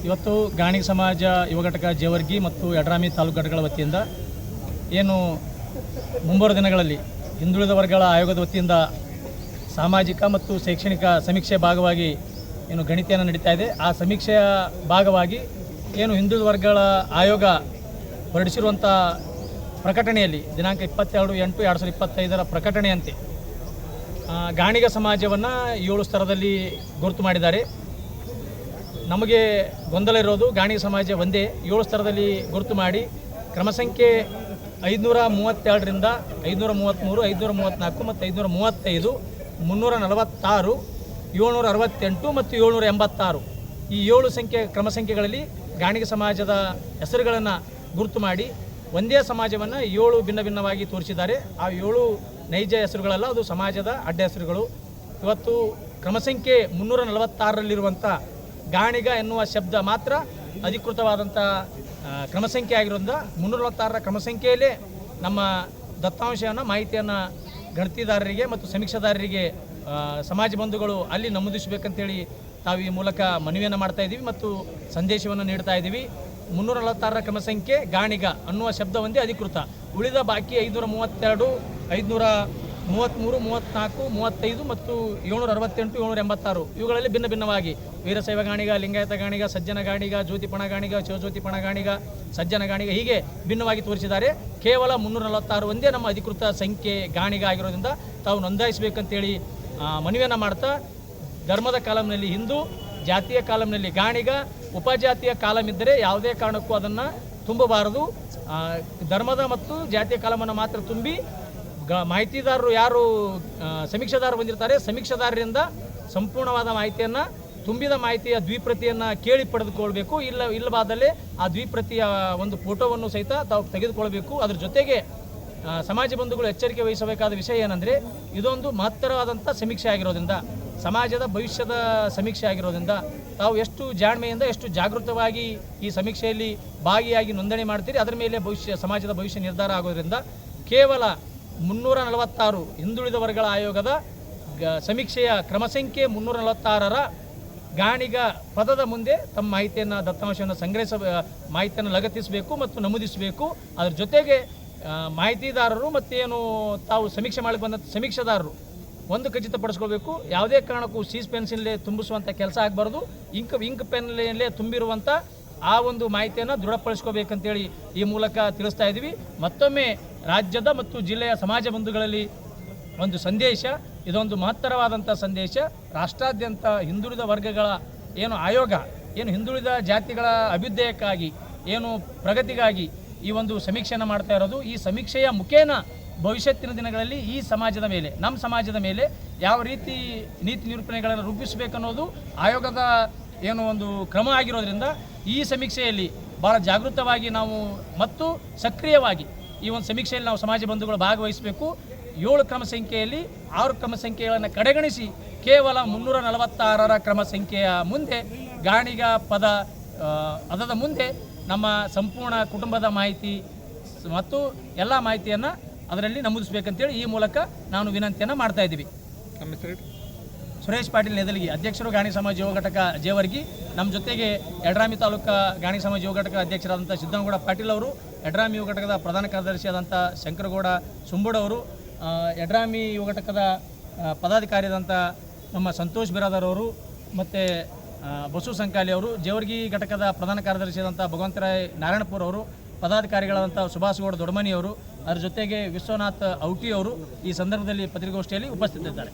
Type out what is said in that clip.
ಇವತ್ತು ಗಾಣಿಗ ಸಮಾಜ ಯುವ ಘಟಕ ಜೇವರ್ಗಿ ಮತ್ತು ಯಡ್ರಾಮಿ ತಾಲೂಕು ಘಟಕಗಳ ವತಿಯಿಂದ ಏನು ಮುಂಬರುವ ದಿನಗಳಲ್ಲಿ ಹಿಂದುಳಿದ ವರ್ಗಗಳ ಆಯೋಗದ ವತಿಯಿಂದ ಸಾಮಾಜಿಕ ಮತ್ತು ಶೈಕ್ಷಣಿಕ ಸಮೀಕ್ಷೆ ಭಾಗವಾಗಿ ಏನು ಗಣಿತೆಯನ್ನು ನಡೀತಾ ಇದೆ. ಆ ಸಮೀಕ್ಷೆಯ ಭಾಗವಾಗಿ ಏನು ಹಿಂದುಳಿದ ವರ್ಗಗಳ ಆಯೋಗ ಹೊರಡಿಸಿರುವಂಥ ಪ್ರಕಟಣೆಯಲ್ಲಿ ದಿನಾಂಕ 22/8/2025 ಪ್ರಕಟಣೆಯಂತೆ ಗಾಣಿಗ ಸಮಾಜವನ್ನು 7 ಸ್ತರದಲ್ಲಿ ಗುರುತು ಮಾಡಿದ್ದಾರೆ. ನಮಗೆ ಗೊಂದಲ ಇರೋದು ಗಾಣಿಗ ಸಮಾಜ ಒಂದೇ 7 ಸ್ತರದಲ್ಲಿ ಗುರುತು ಮಾಡಿ ಕ್ರಮ ಸಂಖ್ಯೆ 532ರಿಂದ 533, 534 ಮತ್ತು 535, 346, 768 ಮತ್ತು 786 ಈ 7 ಸಂಖ್ಯೆ ಕ್ರಮ ಸಂಖ್ಯೆಗಳಲ್ಲಿ ಗಾಣಿಗ ಸಮಾಜದ ಹೆಸರುಗಳನ್ನು ಗುರುತು ಮಾಡಿ ಒಂದೇ ಸಮಾಜವನ್ನು 7 ಭಿನ್ನ ಭಿನ್ನವಾಗಿ ತೋರಿಸಿದ್ದಾರೆ. ಆ 7 ನೈಜ ಹೆಸರುಗಳಲ್ಲ, ಅದು ಸಮಾಜದ ಅಡ್ಡ ಹೆಸರುಗಳು. ಇವತ್ತು ಕ್ರಮ ಸಂಖ್ಯೆ 346ರಲ್ಲಿರುವಂಥ ಗಾಣಿಗ ಎನ್ನುವ ಶಬ್ದ ಮಾತ್ರ ಅಧಿಕೃತವಾದಂಥ ಕ್ರಮ ಸಂಖ್ಯೆ ಆಗಿರೋದ್ರಿಂದ 346ರ ಕ್ರಮ ಸಂಖ್ಯೆಯಲ್ಲೇ ನಮ್ಮ ದತ್ತಾಂಶವನ್ನು ಮಾಹಿತಿಯನ್ನು ಗಣತಿದಾರರಿಗೆ ಮತ್ತು ಸಮೀಕ್ಷಾದಾರರಿಗೆ ಸಮಾಜ ಬಂಧುಗಳು ಅಲ್ಲಿ ನಮೂದಿಸಬೇಕಂತೇಳಿ ತಾವು ಈ ಮೂಲಕ ಮನವಿಯನ್ನು ಮಾಡ್ತಾ ಇದ್ದೀವಿ ಮತ್ತು ಸಂದೇಶವನ್ನು ನೀಡ್ತಾ ಇದ್ದೀವಿ. 346ರ ಕ್ರಮ ಸಂಖ್ಯೆ ಗಾಣಿಗ ಅನ್ನುವ ಶಬ್ದ ಒಂದೇ ಅಧಿಕೃತ. ಉಳಿದ ಬಾಕಿ 532, 533, 34, 35 ಮತ್ತು 768, 786 ಇವುಗಳಲ್ಲಿ ಭಿನ್ನ ಭಿನ್ನವಾಗಿ ವೀರಶೈವ ಗಾಣಿಗ, ಲಿಂಗಾಯತ ಗಾಣಿಗ, ಸಜ್ಜನ ಗಾಣಿಗ, ಜ್ಯೋತಿಪಣ ಗಾಣಿಗ, ಶಿವಜ್ಯೋತಿಪಣ ಗಾಣಿಗ, ಸಜ್ಜನ ಗಾಣಿಗ ಹೀಗೆ ಭಿನ್ನವಾಗಿ ತೋರಿಸಿದ್ದಾರೆ. ಕೇವಲ 346 ಒಂದೇ ನಮ್ಮ ಅಧಿಕೃತ ಸಂಖ್ಯೆ ಗಾಣಿಗ ಆಗಿರೋದ್ರಿಂದ ತಾವು ನೋಂದಾಯಿಸಬೇಕಂತೇಳಿ ಮನವಿಯನ್ನು ಮಾಡ್ತಾ, ಧರ್ಮದ ಕಾಲಂನಲ್ಲಿ ಹಿಂದೂ, ಜಾತಿಯ ಕಾಲಂನಲ್ಲಿ ಗಾಣಿಗ, ಉಪಜಾತಿಯ ಕಾಲಂ ಇದ್ದರೆ ಯಾವುದೇ ಕಾರಣಕ್ಕೂ ಅದನ್ನು ತುಂಬಬಾರದು. ಧರ್ಮದ ಮತ್ತು ಜಾತಿಯ ಕಾಲಮನ್ನು ಮಾತ್ರ ತುಂಬಿ ಮಾಹಿತಿದಾರರು ಯಾರು ಸಮೀಕ್ಷಾದಾರರು ಬಂದಿರ್ತಾರೆ, ಸಮೀಕ್ಷಾದಾರರಿಂದ ಸಂಪೂರ್ಣವಾದ ಮಾಹಿತಿಯನ್ನು ತುಂಬಿದ ಮಾಹಿತಿಯ ದ್ವಿಪ್ರತಿಯನ್ನು ಕೇಳಿ ಪಡೆದುಕೊಳ್ಬೇಕು. ಇಲ್ಲವಾದಲ್ಲಿ ಆ ದ್ವಿಪ್ರತಿಯ ಒಂದು ಫೋಟೋವನ್ನು ಸಹಿತ ತಾವು ತೆಗೆದುಕೊಳ್ಬೇಕು. ಅದರ ಜೊತೆಗೆ ಸಮಾಜ ಬಂಧುಗಳು ಎಚ್ಚರಿಕೆ ವಹಿಸಬೇಕಾದ ವಿಷಯ ಏನಂದರೆ, ಇದೊಂದು ಮಹತ್ತರವಾದಂಥ ಸಮೀಕ್ಷೆ ಆಗಿರೋದ್ರಿಂದ, ಸಮಾಜದ ಭವಿಷ್ಯದ ಸಮೀಕ್ಷೆ ಆಗಿರೋದ್ರಿಂದ ತಾವು ಎಷ್ಟು ಜಾಣ್ಮೆಯಿಂದ ಎಷ್ಟು ಜಾಗೃತವಾಗಿ ಈ ಸಮೀಕ್ಷೆಯಲ್ಲಿ ಭಾಗಿಯಾಗಿ ನೋಂದಣಿ ಮಾಡ್ತೀರಿ, ಅದರ ಮೇಲೆ ಸಮಾಜದ ಭವಿಷ್ಯ ನಿರ್ಧಾರ ಆಗೋದ್ರಿಂದ ಕೇವಲ 346 ಹಿಂದುಳಿದ ವರ್ಗಗಳ ಆಯೋಗದ ಸಮೀಕ್ಷೆಯ ಕ್ರಮ ಸಂಖ್ಯೆ 346ರ ಗಾಣಿಗ ಪದದ ಮುಂದೆ ತಮ್ಮ ಮಾಹಿತಿಯನ್ನು ದತ್ತಾಂಶವನ್ನು ಮಾಹಿತಿಯನ್ನು ಲಗತ್ತಿಸಬೇಕು ಮತ್ತು ನಮೂದಿಸಬೇಕು. ಅದರ ಜೊತೆಗೆ ಮಾಹಿತಿದಾರರು ಮತ್ತೇನು ತಾವು ಸಮೀಕ್ಷೆ ಮಾಡಿ ಬಂದಂಥ ಸಮೀಕ್ಷಾದಾರರು ಒಂದು ಖಚಿತಪಡಿಸ್ಕೊಳ್ಬೇಕು, ಯಾವುದೇ ಕಾರಣಕ್ಕೂ ಸೀಸ್ ಪೆನ್ಸಿಲ್ಲೇ ತುಂಬಿಸುವಂಥ ಕೆಲಸ ಆಗಬಾರ್ದು. ಇಂಕ್ ಪೆನ್ನಲ್ಲೇ ತುಂಬಿರುವಂಥ ಆ ಒಂದು ಮಾಹಿತಿಯನ್ನು ದೃಢಪಡಿಸ್ಕೋಬೇಕಂತೇಳಿ ಈ ಮೂಲಕ ತಿಳಿಸ್ತಾ ಇದ್ದೀವಿ. ಮತ್ತೊಮ್ಮೆ ರಾಜ್ಯದ ಮತ್ತು ಜಿಲ್ಲೆಯ ಸಮಾಜ ಬಂಧುಗಳಲ್ಲಿ ಒಂದು ಸಂದೇಶ, ಇದೊಂದು ಮಹತ್ತರವಾದಂಥ ಸಂದೇಶ. ರಾಷ್ಟ್ರಾದ್ಯಂತ ಹಿಂದುಳಿದ ವರ್ಗಗಳ ಏನು ಆಯೋಗ, ಏನು ಹಿಂದುಳಿದ ಜಾತಿಗಳ ಅಭ್ಯುದಯಕ್ಕಾಗಿ, ಏನು ಪ್ರಗತಿಗಾಗಿ ಈ ಒಂದು ಸಮೀಕ್ಷೆಯನ್ನು ಮಾಡ್ತಾ ಇರೋದು. ಈ ಸಮೀಕ್ಷೆಯ ಮುಖೇನ ಭವಿಷ್ಯತ್ತಿನ ದಿನಗಳಲ್ಲಿ ಈ ಸಮಾಜದ ಮೇಲೆ, ನಮ್ಮ ಸಮಾಜದ ಮೇಲೆ ಯಾವ ರೀತಿ ನೀತಿ ನಿರೂಪಣೆಗಳನ್ನು ರೂಪಿಸಬೇಕನ್ನೋದು ಆಯೋಗದ ಏನು ಒಂದು ಕ್ರಮ ಆಗಿರೋದ್ರಿಂದ ಈ ಸಮೀಕ್ಷೆಯಲ್ಲಿ ಭಾಳ ಜಾಗೃತವಾಗಿ ನಾವು ಮತ್ತು ಸಕ್ರಿಯವಾಗಿ ಈ ಒಂದು ಸಮೀಕ್ಷೆಯಲ್ಲಿ ನಾವು ಸಮಾಜ ಬಂಧುಗಳು ಭಾಗವಹಿಸಬೇಕು. 7 ಕ್ರಮ ಸಂಖ್ಯೆಯಲ್ಲಿ 6 ಕ್ರಮ ಸಂಖ್ಯೆಗಳನ್ನು ಕಡೆಗಣಿಸಿ ಕೇವಲ 346ರ ಕ್ರಮ ಸಂಖ್ಯೆಯ ಮುಂದೆ ಗಾಣಿಗ ಪದದ ಮುಂದೆ ನಮ್ಮ ಸಂಪೂರ್ಣ ಕುಟುಂಬದ ಮಾಹಿತಿ ಮತ್ತು ಎಲ್ಲ ಮಾಹಿತಿಯನ್ನು ಅದರಲ್ಲಿ ನಮೂದಿಸಬೇಕಂತೇಳಿ ಈ ಮೂಲಕ ನಾನು ವಿನಂತಿಯನ್ನು ಮಾಡ್ತಾ ಇದ್ದೀವಿ. ಸುರೇಶ್ ಪಾಟೀಲ್ ನೆದಲಿಗಿ, ಅಧ್ಯಕ್ಷರು ಗಾಣಿಗ ಸಮಾಜ ಯುವ ಘಟಕ ಜೇವರ್ಗಿ. ನಮ್ಮ ಜೊತೆಗೆ ಯಡ್ರಾಮಿ ತಾಲೂಕು ಗಾಣಿಗ ಸಮಾಜ ಯುವ ಘಟಕ ಅಧ್ಯಕ್ಷರಾದಂಥ ಸಿದ್ದನಗೌಡ ಪಾಟೀಲ್ ಅವರು, ಯಡ್ರಾಮಿ ಯುವ ಘಟಕದ ಪ್ರಧಾನ ಕಾರ್ಯದರ್ಶಿಯಾದಂಥ ಶಂಕರಗೌಡ ಸುಂಬುಡವರು, ಯಡ್ರಾಮಿ ಯುವ ಘಟಕದ ಪದಾಧಿಕಾರಿಯಾದಂಥ ನಮ್ಮ ಸಂತೋಷ್ ಬಿರಾದರ್ ಅವರು ಮತ್ತು ಬಸು ಸಂಕಾಲಿ ಅವರು, ಜೇವರ್ಗಿ ಘಟಕದ ಪ್ರಧಾನ ಕಾರ್ಯದರ್ಶಿಯಾದಂಥ ಭಗವಂತರಾಯ್ ನಾರಾಯಣಪುರ ಅವರು, ಪದಾಧಿಕಾರಿಗಳಾದಂಥ ಸುಭಾಷ್ ಗೌಡ ದೊಡ್ಡಮನಿಯವರು, ಅದರ ಜೊತೆಗೆ ವಿಶ್ವನಾಥ್ ಔಟಿ ಅವರು ಈ ಸಂದರ್ಭದಲ್ಲಿ ಪತ್ರಿಕಾಗೋಷ್ಠಿಯಲ್ಲಿ ಉಪಸ್ಥಿತರಿದ್ದಾರೆ.